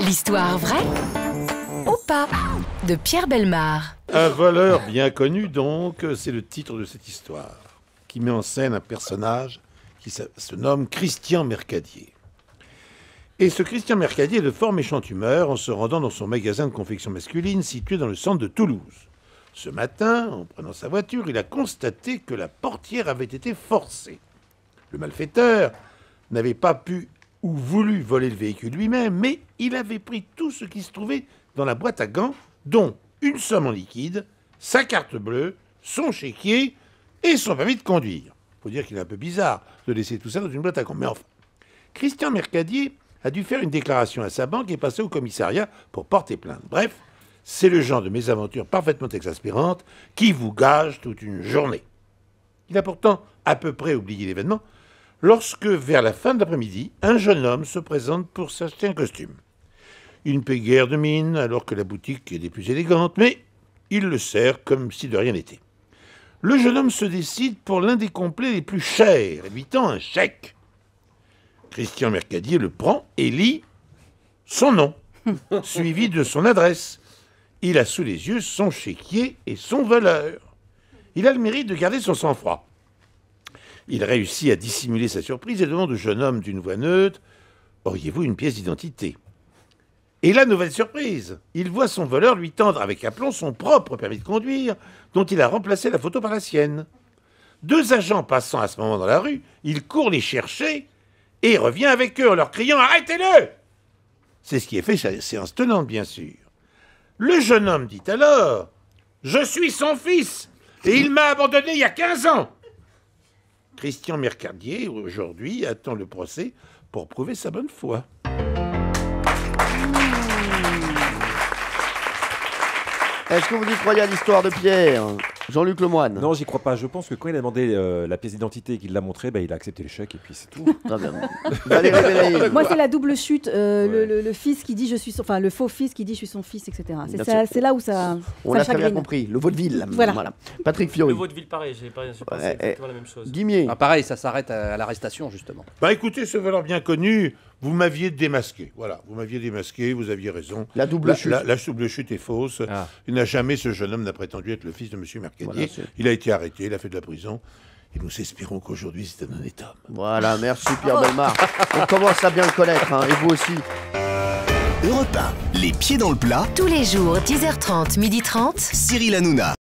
L'histoire vraie ou pas de Pierre Bellemare. Un voleur bien connu, donc, c'est le titre de cette histoire, qui met en scène un personnage qui se nomme Christian Mercadier. Et ce Christian Mercadier est de fort méchante humeur en se rendant dans son magasin de confection masculine situé dans le centre de Toulouse. Ce matin, en prenant sa voiture, il a constaté que la portière avait été forcée. Le malfaiteur n'avait pas pu ou voulu voler le véhicule lui-même, mais il avait pris tout ce qui se trouvait dans la boîte à gants, dont une somme en liquide, sa carte bleue, son chéquier et son permis de conduire. Il faut dire qu'il est un peu bizarre de laisser tout ça dans une boîte à gants. Mais enfin, Christian Mercadier a dû faire une déclaration à sa banque et passer au commissariat pour porter plainte. Bref, c'est le genre de mésaventure parfaitement exaspérante qui vous gage toute une journée. Il a pourtant à peu près oublié l'événement lorsque, vers la fin de l'après-midi, un jeune homme se présente pour s'acheter un costume. Il ne paie guère de mine alors que la boutique est des plus élégantes, mais il le sert comme si de rien n'était. Le jeune homme se décide pour l'un des complets les plus chers et lui tend un chèque. Christian Mercadier le prend et lit son nom, suivi de son adresse. Il a sous les yeux son chéquier et son voleur. Il a le mérite de garder son sang-froid. Il réussit à dissimuler sa surprise et demande au jeune homme d'une voix neutre « Auriez-vous une pièce d'identité ?» Et la nouvelle surprise, il voit son voleur lui tendre avec aplomb son propre permis de conduire, dont il a remplacé la photo par la sienne. Deux agents passant à ce moment dans la rue, il court les chercher et revient avec eux en leur criant « Arrêtez-le !» C'est ce qui est fait chez la séance tenante, bien sûr. Le jeune homme dit alors « Je suis son fils et il m'a abandonné il y a 15 ans !» Christian Mercadier, aujourd'hui, attend le procès pour prouver sa bonne foi. Est-ce que vous y croyez à l'histoire de Pierre, Jean-Luc Lemoine? Non, j'y crois pas. Je pense que quand il a demandé la pièce d'identité et qu'il l'a montré, il a accepté l'échec et puis c'est tout. Très bien. Valérie Belaïd. Moi, c'est la double chute. Le fils qui dit je suis son... Enfin, le faux fils qui dit je suis son fils, etc. C'est là où ça. On ça l'a très bien chagrine. compris. Le vaudeville. Voilà. Patrick Fiori. Le vaudeville, pareil. J'ai pensé exactement la même chose. Guimier. Ah, pareil, ça s'arrête à l'arrestation, justement. Écoutez, ce voleur bien connu, vous m'aviez démasqué. Voilà, vous m'aviez démasqué, vous aviez raison. La double chute. La double chute est fausse. Ah. Il n'a jamais, ce jeune homme n'a prétendu être le fils de M. Mercadier. Voilà, il a été arrêté, il a fait de la prison. Et nous espérons qu'aujourd'hui, c'est un honnête homme. Voilà, merci Pierre Bellemare. On commence à bien le connaître, et vous aussi. Europe 1, les pieds dans le plat. Tous les jours, 10h30, 12h30. Cyril Hanouna.